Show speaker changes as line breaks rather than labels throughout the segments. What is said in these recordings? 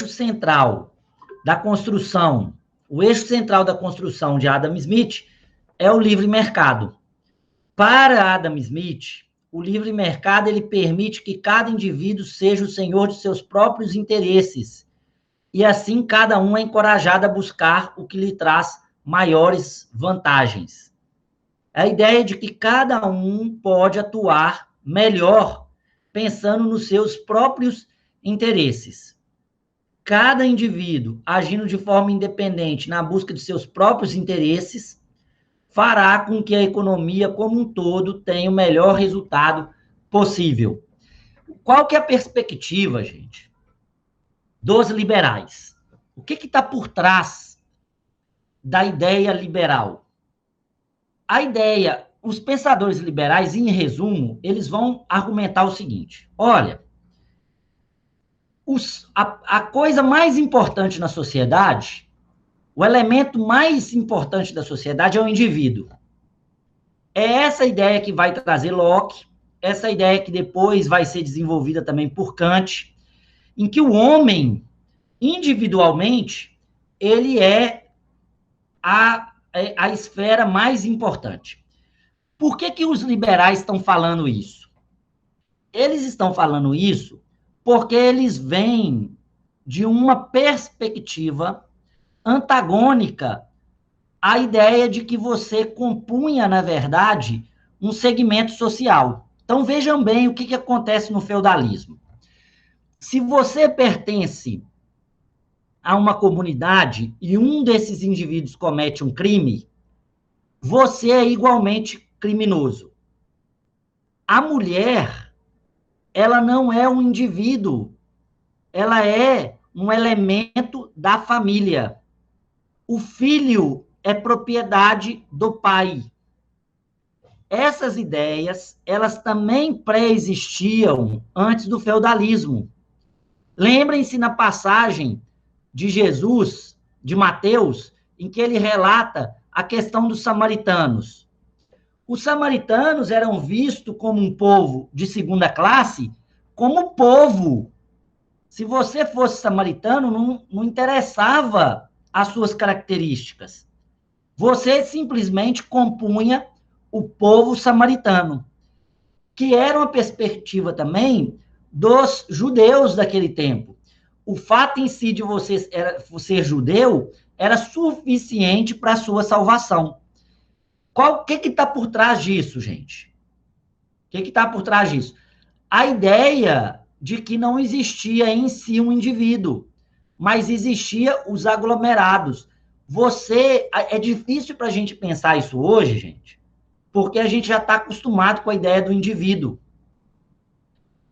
eixo central da construção, de Adam Smith é o livre mercado. Para Adam Smith, o livre mercado ele permite que cada indivíduo seja o senhor de seus próprios interesses, e assim cada um é encorajado a buscar o que lhe traz maiores vantagens. A ideia de que cada um pode atuar melhor pensando nos seus próprios interesses. Cada indivíduo agindo de forma independente na busca de seus próprios interesses fará com que a economia como um todo tenha o melhor resultado possível. Qual que é a perspectiva, gente, dos liberais? O que está por trás da ideia liberal? A ideia, os pensadores liberais, em resumo, eles vão argumentar o seguinte: olha, a coisa mais importante na sociedade, o elemento mais importante da sociedade é o indivíduo. É essa ideia que vai trazer Locke, essa ideia que depois vai ser desenvolvida também por Kant, em que o homem, individualmente, ele é a esfera mais importante. Por que os liberais estão falando isso? Eles estão falando isso porque eles vêm de uma perspectiva antagônica à ideia de que você compunha, na verdade, um segmento social. Então, vejam bem o que acontece no feudalismo. Se você pertence a uma comunidade e um desses indivíduos comete um crime, você é igualmente criminoso. A mulher, ela não é um indivíduo, ela é um elemento da família. O filho é propriedade do pai. Essas ideias, elas também pré-existiam antes do feudalismo. Lembrem-se na passagem de Jesus, de Mateus, em que ele relata a questão dos samaritanos. Os samaritanos eram vistos como um povo de segunda classe, como povo. Se você fosse samaritano, não interessava as suas características. Você simplesmente compunha o povo samaritano, que era uma perspectiva também dos judeus daquele tempo. O fato em si de você ser judeu era suficiente para a sua salvação. O que está por trás disso, gente? O que está por trás disso? A ideia de que não existia em si um indivíduo, mas existia os aglomerados. É difícil para a gente pensar isso hoje, gente, porque a gente já está acostumado com a ideia do indivíduo,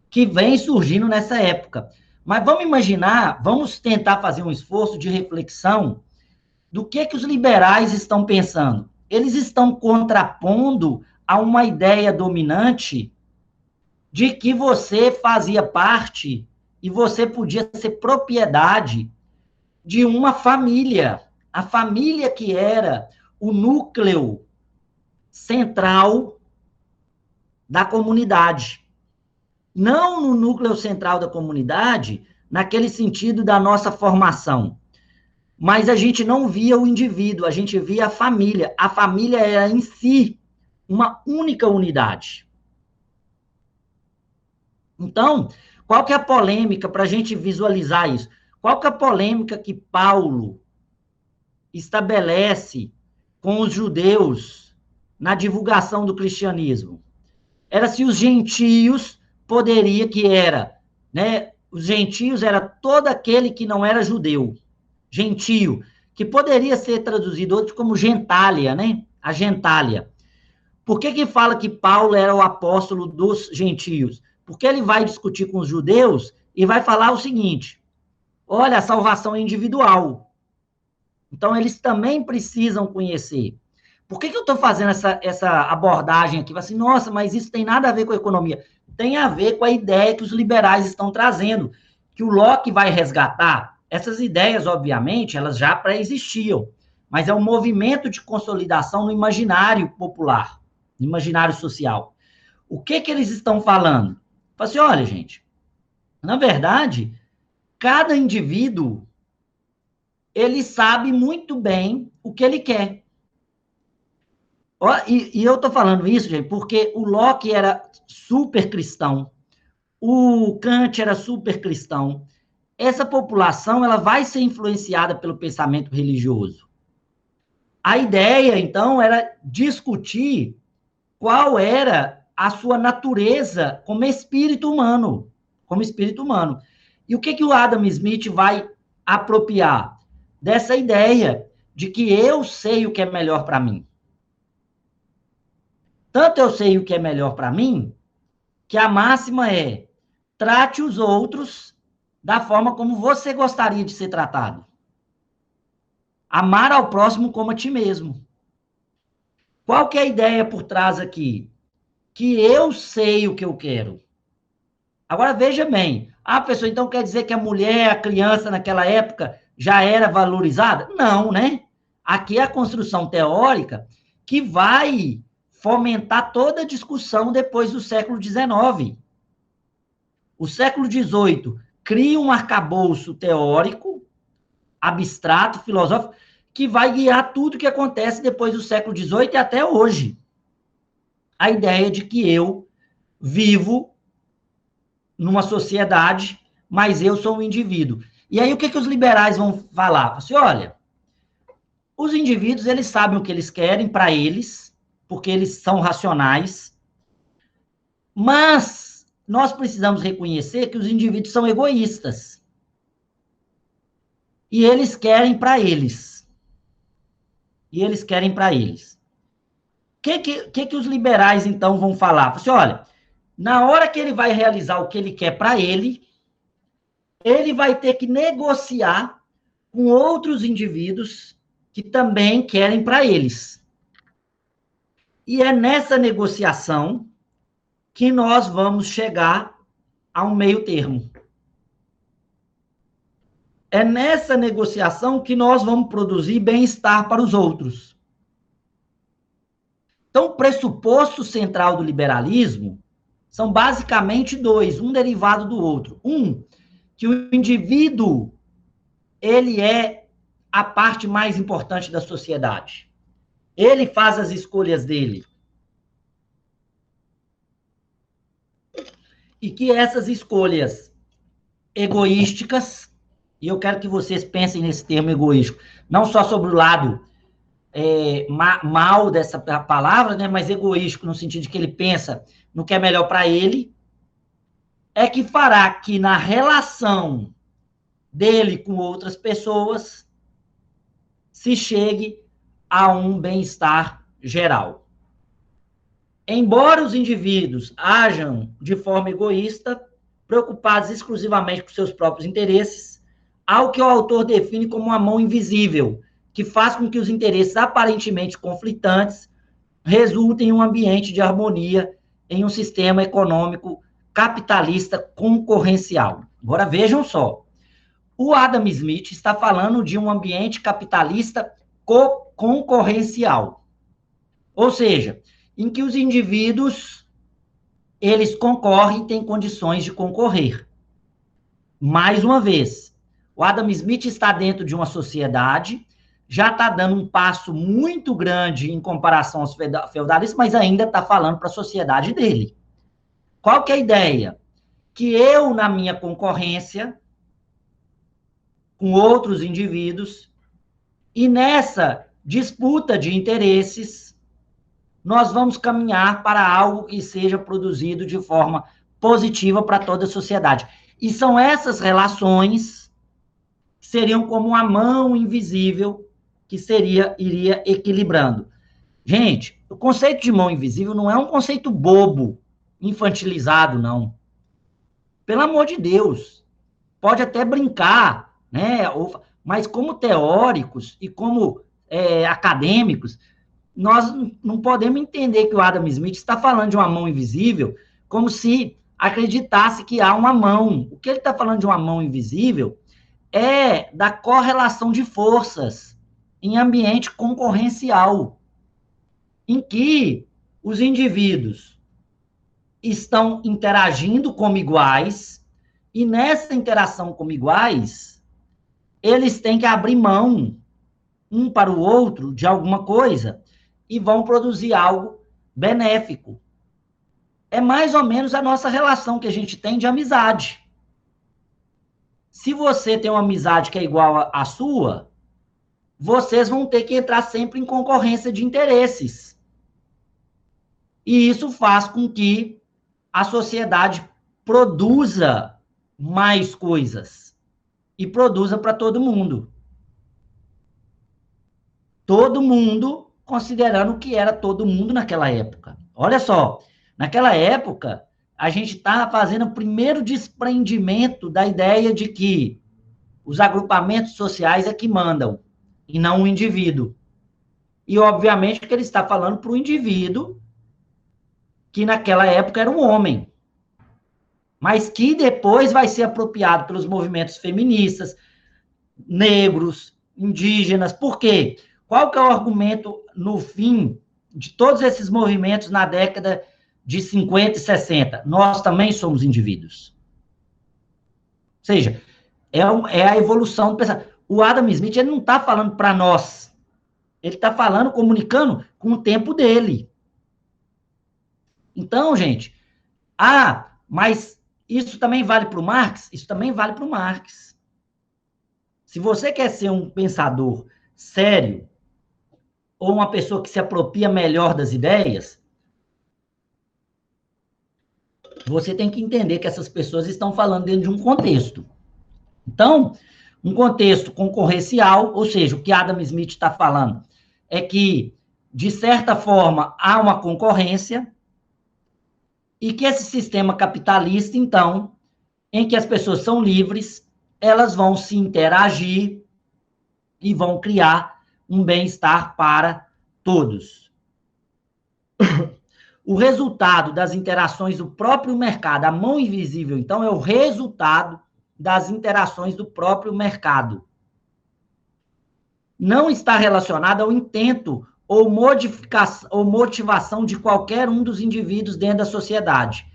que vem surgindo nessa época. Mas vamos imaginar, vamos tentar fazer um esforço de reflexão do que os liberais estão pensando. Eles estão contrapondo a uma ideia dominante de que você fazia parte e você podia ser propriedade de uma família. A família que era o núcleo central da comunidade. Não no núcleo central da comunidade, naquele sentido da nossa formação. Mas a gente não via o indivíduo, a gente via a família. A família era em si uma única unidade. Então, qual que é a polêmica para a gente visualizar isso? Qual que é a polêmica que Paulo estabelece com os judeus na divulgação do cristianismo? Era se os gentios os gentios era todo aquele que não era judeu, gentio, que poderia ser traduzido hoje como gentalha, né? A gentalha. Por que fala que Paulo era o apóstolo dos gentios? Porque ele vai discutir com os judeus e vai falar o seguinte: olha, a salvação é individual. Então, eles também precisam conhecer. Por que eu estou fazendo essa abordagem aqui? Assim, nossa, mas isso tem nada a ver com a economia. Tem a ver com a ideia que os liberais estão trazendo, que o Locke vai resgatar. Essas ideias, obviamente, elas já pré-existiam, mas é um movimento de consolidação no imaginário popular, no imaginário social. O que eles estão falando? Fala assim, olha, gente, na verdade, cada indivíduo, ele sabe muito bem o que ele quer. E eu estou falando isso, gente, porque o Locke era super cristão, o Kant era super cristão. Essa população ela vai ser influenciada pelo pensamento religioso. A ideia, então, era discutir qual era a sua natureza como espírito humano, como espírito humano. E o que o Adam Smith vai apropriar? Dessa ideia de que eu sei o que é melhor para mim. Tanto eu sei o que é melhor para mim, que a máxima é: trate os outros da forma como você gostaria de ser tratado. Amar ao próximo como a ti mesmo. Qual que é a ideia por trás aqui? Que eu sei o que eu quero. Agora, veja bem, a pessoa então quer dizer que a mulher, a criança naquela época já era valorizada? Não, né? Aqui é a construção teórica que vai fomentar toda a discussão depois do século XIX. O século XVIII cria um arcabouço teórico, abstrato, filosófico, que vai guiar tudo que acontece depois do século XVIII e até hoje. A ideia de que eu vivo numa sociedade, mas eu sou um indivíduo. E aí o que os liberais vão falar? Assim, olha, os indivíduos, eles sabem o que eles querem para eles, porque eles são racionais, mas nós precisamos reconhecer que os indivíduos são egoístas. E eles querem para eles. E eles querem para eles. O que os liberais, então, vão falar? Assim, olha, na hora que ele vai realizar o que ele quer para ele vai ter que negociar com outros indivíduos que também querem para eles. E é nessa negociação que nós vamos chegar a um meio termo. É nessa negociação que nós vamos produzir bem-estar para os outros. Então, o pressuposto central do liberalismo são basicamente dois, um derivado do outro. Um, que o indivíduo, ele é a parte mais importante da sociedade. Ele faz as escolhas dele. E que essas escolhas egoísticas, e eu quero que vocês pensem nesse termo egoístico, não só sobre o lado mal dessa palavra, né, mas egoístico no sentido de que ele pensa no que é melhor para ele, é que fará que na relação dele com outras pessoas se chegue a um bem-estar geral. Embora os indivíduos ajam de forma egoísta, preocupados exclusivamente com seus próprios interesses, há o que o autor define como uma mão invisível, que faz com que os interesses aparentemente conflitantes resultem em um ambiente de harmonia em um sistema econômico capitalista concorrencial. Agora vejam só, o Adam Smith está falando de um ambiente capitalista concorrencial, ou seja, em que os indivíduos eles concorrem, têm condições de concorrer. Mais uma vez, o Adam Smith está dentro de uma sociedade, já está dando um passo muito grande em comparação aos feudalistas, mas ainda está falando para a sociedade dele. Qual que é a ideia? Que eu, na minha concorrência com outros indivíduos, e nessa disputa de interesses, nós vamos caminhar para algo que seja produzido de forma positiva para toda a sociedade. E são essas relações que seriam como uma mão invisível que iria equilibrando. Gente, o conceito de mão invisível não é um conceito bobo, infantilizado, não. Pelo amor de Deus. Pode até brincar, né? Mas como teóricos e como acadêmicos, nós não podemos entender que o Adam Smith está falando de uma mão invisível como se acreditasse que há uma mão. O que ele está falando de uma mão invisível é da correlação de forças em ambiente concorrencial, em que os indivíduos estão interagindo como iguais E nessa interação como iguais, eles têm que abrir mão um para o outro de alguma coisa e vão produzir algo benéfico. É mais ou menos a nossa relação que a gente tem de amizade. Se você tem uma amizade que é igual à sua, vocês vão ter que entrar sempre em concorrência de interesses. E isso faz com que a sociedade produza mais coisas e produza para todo mundo. Todo mundo considerando que era todo mundo naquela época. Olha só, naquela época, a gente estava fazendo o primeiro desprendimento da ideia de que os agrupamentos sociais é que mandam, e não o indivíduo. E, obviamente, que ele está falando para o indivíduo, que naquela época era um homem, mas que depois vai ser apropriado pelos movimentos feministas, negros, indígenas. Por quê? Qual que é o argumento no fim de todos esses movimentos na década de 50 e 60? Nós também somos indivíduos. Ou seja, é a evolução do pensamento. O Adam Smith ele não está falando para nós. Ele está falando, comunicando com o tempo dele. Então, gente, mas isso também vale para o Marx? Isso também vale para o Marx. Se você quer ser um pensador sério, ou uma pessoa que se apropria melhor das ideias, você tem que entender que essas pessoas estão falando dentro de um contexto. Então, um contexto concorrencial, ou seja, o que Adam Smith está falando é que, de certa forma, há uma concorrência e que esse sistema capitalista, então, em que as pessoas são livres, elas vão se interagir e vão criar um bem-estar para todos. O resultado das interações do próprio mercado, a mão invisível, então, é o resultado das interações do próprio mercado. Não está relacionado ao intento ou modificação ou motivação de qualquer um dos indivíduos dentro da sociedade.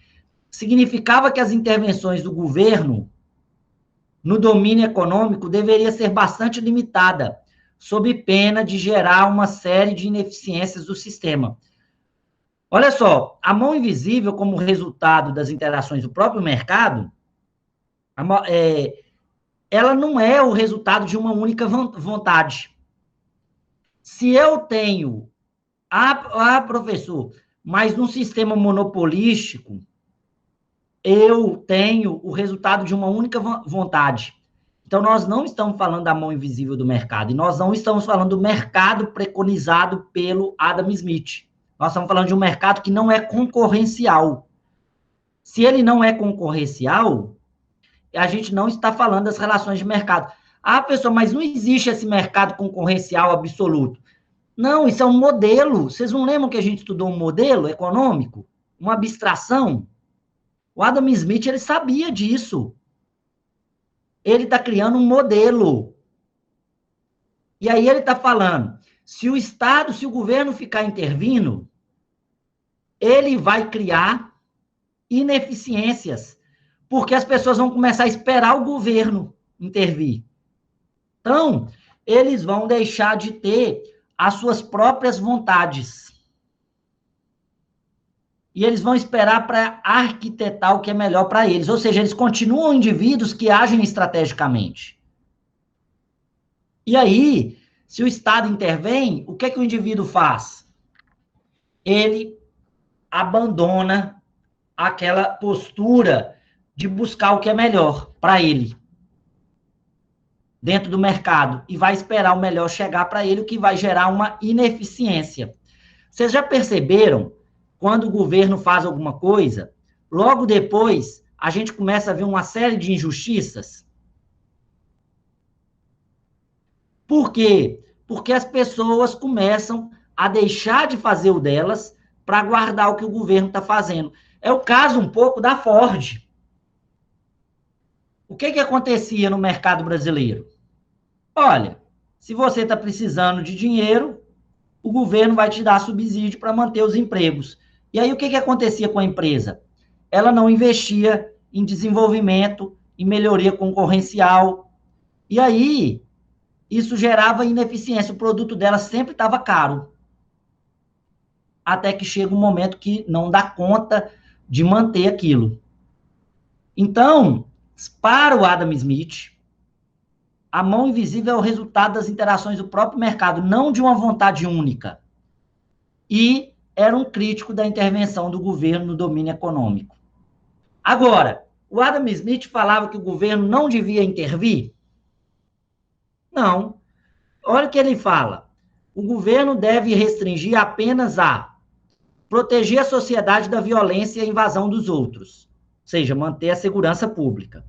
Significava que as intervenções do governo no domínio econômico deveria ser bastante limitada, sob pena de gerar uma série de ineficiências do sistema. Olha só, a mão invisível, como resultado das interações do próprio mercado, ela não é o resultado de uma única vontade. Se eu tenho, professor, mas num sistema monopolístico, eu tenho o resultado de uma única vontade. Então, nós não estamos falando da mão invisível do mercado, e nós não estamos falando do mercado preconizado pelo Adam Smith. Nós estamos falando de um mercado que não é concorrencial. Se ele não é concorrencial, a gente não está falando das relações de mercado. Pessoal, mas não existe esse mercado concorrencial absoluto. Não, isso é um modelo. Vocês não lembram que a gente estudou um modelo econômico? Uma abstração? O Adam Smith, ele sabia disso. Ele está criando um modelo. E aí ele está falando, se o Estado, se o governo ficar intervindo, ele vai criar ineficiências, porque as pessoas vão começar a esperar o governo intervir. Então, eles vão deixar de ter as suas próprias vontades. E eles vão esperar para arquitetar o que é melhor para eles. Ou seja, eles continuam indivíduos que agem estrategicamente. E aí, se o Estado intervém, o que é que o indivíduo faz? Ele abandona aquela postura de buscar o que é melhor para ele dentro do mercado e vai esperar o melhor chegar para ele, o que vai gerar uma ineficiência. Vocês já perceberam, quando o governo faz alguma coisa, logo depois a gente começa a ver uma série de injustiças? Por quê? Porque as pessoas começam a deixar de fazer o delas para guardar o que o governo está fazendo. É o caso um pouco da Ford. O que acontecia no mercado brasileiro? Olha, se você está precisando de dinheiro, o governo vai te dar subsídio para manter os empregos. E aí o que acontecia com a empresa? Ela não investia em desenvolvimento em melhoria concorrencial. E aí, isso gerava ineficiência. O produto dela sempre estava caro. Até que chega um momento que não dá conta de manter aquilo. Então, para o Adam Smith, a mão invisível é o resultado das interações do próprio mercado, não de uma vontade única. E era um crítico da intervenção do governo no domínio econômico. Agora, o Adam Smith falava que o governo não devia intervir? Não. Olha o que ele fala. O governo deve restringir apenas a proteger a sociedade da violência e a invasão dos outros. Ou seja, manter a segurança pública.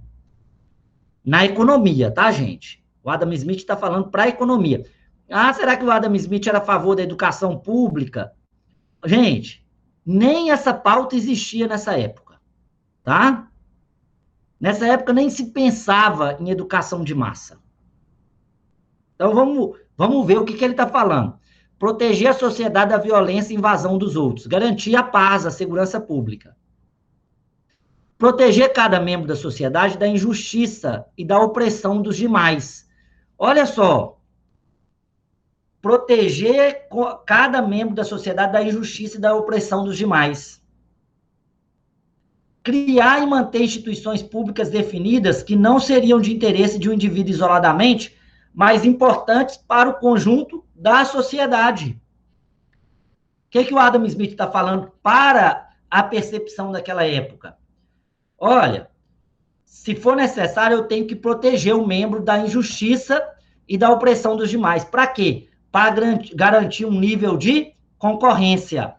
Na economia, tá, gente? O Adam Smith está falando para a economia. Ah, será que o Adam Smith era a favor da educação pública? Gente, nem essa pauta existia nessa época, tá? Nessa época nem se pensava em educação de massa. Então vamos ver o que ele está falando. Proteger a sociedade da violência e invasão dos outros. Garantir a paz, a segurança pública. Proteger cada membro da sociedade da injustiça e da opressão dos demais. Olha só. Proteger cada membro da sociedade da injustiça e da opressão dos demais. Criar e manter instituições públicas definidas que não seriam de interesse de um indivíduo isoladamente, mas importantes para o conjunto da sociedade. O que o Adam Smith está falando para a percepção daquela época? Olha, se for necessário, eu tenho que proteger o membro da injustiça e da opressão dos demais. Para quê? Para garantir um nível de concorrência,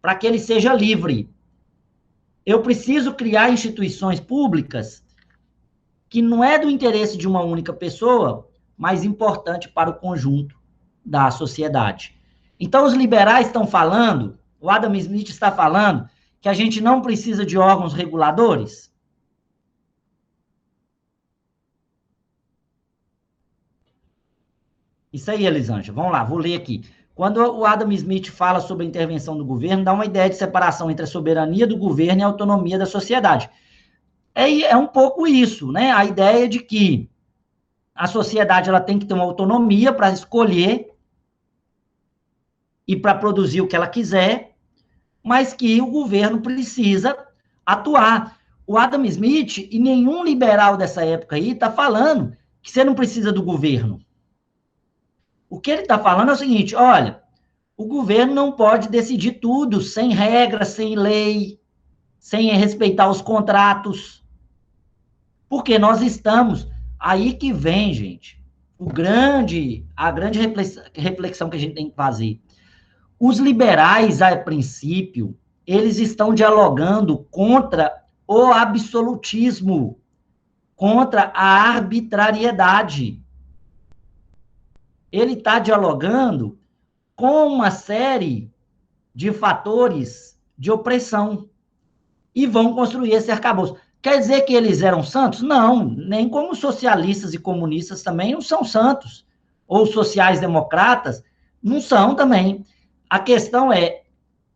para que ele seja livre. Eu preciso criar instituições públicas que não é do interesse de uma única pessoa, mas importante para o conjunto da sociedade. Então, os liberais estão falando, o Adam Smith está falando, que a gente não precisa de órgãos reguladores? Isso aí, Elisângela. Vamos lá, vou ler aqui. Quando o Adam Smith fala sobre a intervenção do governo, dá uma ideia de separação entre a soberania do governo e a autonomia da sociedade. É um pouco isso, né? A ideia de que a sociedade ela tem que ter uma autonomia para escolher e para produzir o que ela quiser, mas que o governo precisa atuar. O Adam Smith e nenhum liberal dessa época aí está falando que você não precisa do governo. O que ele está falando é o seguinte, olha, o governo não pode decidir tudo sem regra, sem lei, sem respeitar os contratos, porque nós estamos, aí que vem, gente, a grande reflexão que a gente tem que fazer. Os liberais, a princípio, eles estão dialogando contra o absolutismo, contra a arbitrariedade. Ele está dialogando com uma série de fatores de opressão e vão construir esse arcabouço. Quer dizer que eles eram santos? Não, nem como socialistas e comunistas também não são santos, ou sociais-democratas não são também. A questão é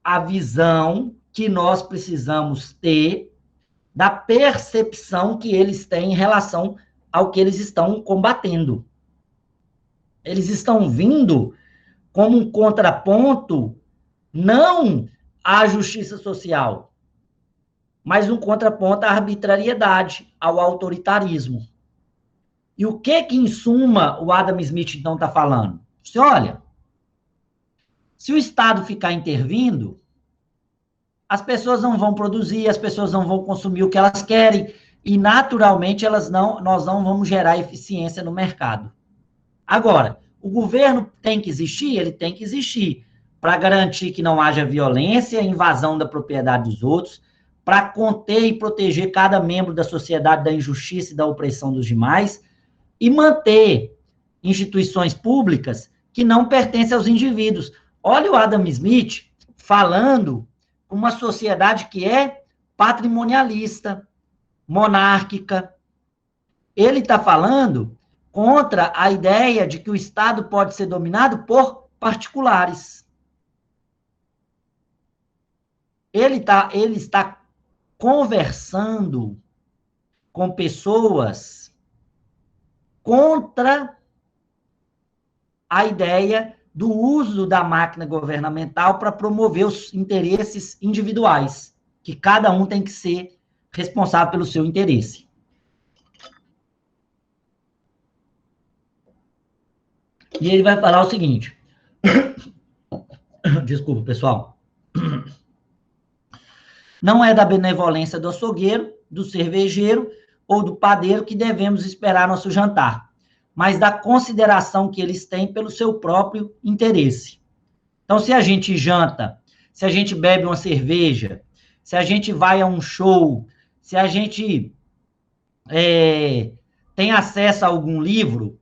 a visão que nós precisamos ter da percepção que eles têm em relação ao que eles estão combatendo. Eles estão vindo como um contraponto, não à justiça social, mas um contraponto à arbitrariedade, ao autoritarismo. E o que, em suma, o Adam Smith, então, está falando? Você olha, se o Estado ficar intervindo, as pessoas não vão produzir, as pessoas não vão consumir o que elas querem, e, naturalmente, nós não vamos gerar eficiência no mercado. Agora, o governo tem que existir? Ele tem que existir para garantir que não haja violência, invasão da propriedade dos outros, para conter e proteger cada membro da sociedade da injustiça e da opressão dos demais, e manter instituições públicas que não pertencem aos indivíduos. Olha o Adam Smith falando uma sociedade que é patrimonialista, monárquica. Ele está falando contra a ideia de que o Estado pode ser dominado por particulares. Ele está conversando com pessoas contra a ideia do uso da máquina governamental para promover os interesses individuais, que cada um tem que ser responsável pelo seu interesse. E ele vai falar o seguinte, desculpa, pessoal, não é da benevolência do açougueiro, do cervejeiro ou do padeiro que devemos esperar nosso jantar, mas da consideração que eles têm pelo seu próprio interesse. Então, se a gente janta, se a gente bebe uma cerveja, se a gente vai a um show, se a gente tem acesso a algum livro,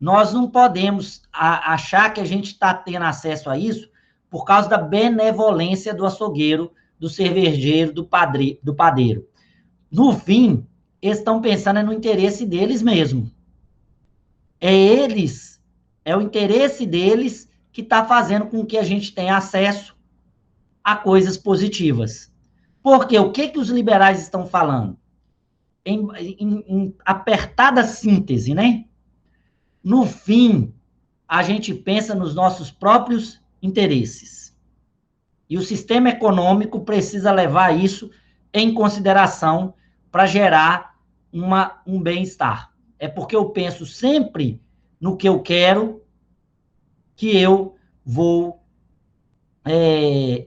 nós não podemos achar que a gente está tendo acesso a isso por causa da benevolência do açougueiro, do cervejeiro, do padeiro. No fim, eles estão pensando no interesse deles mesmo. É o interesse deles que está fazendo com que a gente tenha acesso a coisas positivas. Porque o que os liberais estão falando? Em apertada síntese, né? No fim, a gente pensa nos nossos próprios interesses. E o sistema econômico precisa levar isso em consideração para gerar um bem-estar. É porque eu penso sempre no que eu quero que eu vou,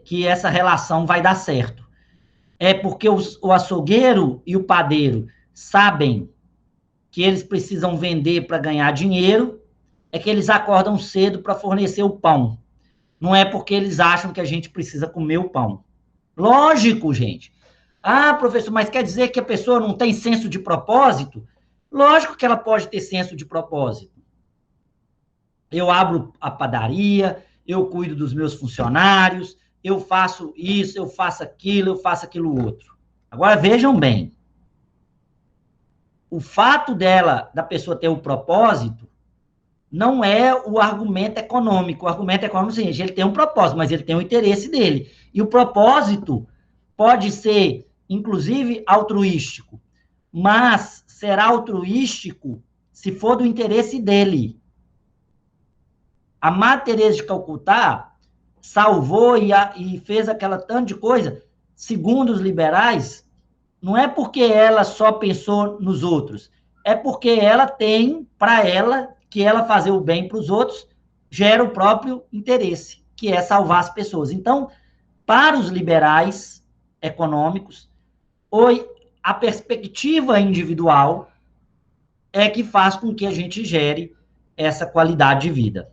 que essa relação vai dar certo. É porque o açougueiro e o padeiro sabem que eles precisam vender para ganhar dinheiro, é que eles acordam cedo para fornecer o pão. Não é porque eles acham que a gente precisa comer o pão. Lógico, gente. Ah, professor, mas quer dizer que a pessoa não tem senso de propósito? Lógico que ela pode ter senso de propósito. Eu abro a padaria, eu cuido dos meus funcionários, eu faço isso, eu faço aquilo outro. Agora, vejam bem. O fato da pessoa ter o propósito, não é o argumento econômico. O argumento econômico é o seguinte, ele tem um propósito, mas ele tem o interesse dele. E o propósito pode ser, inclusive, altruístico, mas será altruístico se for do interesse dele. A Madre Teresa de Calcutá salvou e fez aquela tanto de coisa, segundo os liberais, não é porque ela só pensou nos outros, é porque ela tem, para ela, que ela fazer o bem para os outros, gera o próprio interesse, que é salvar as pessoas. Então, para os liberais econômicos, a perspectiva individual é que faz com que a gente gere essa qualidade de vida.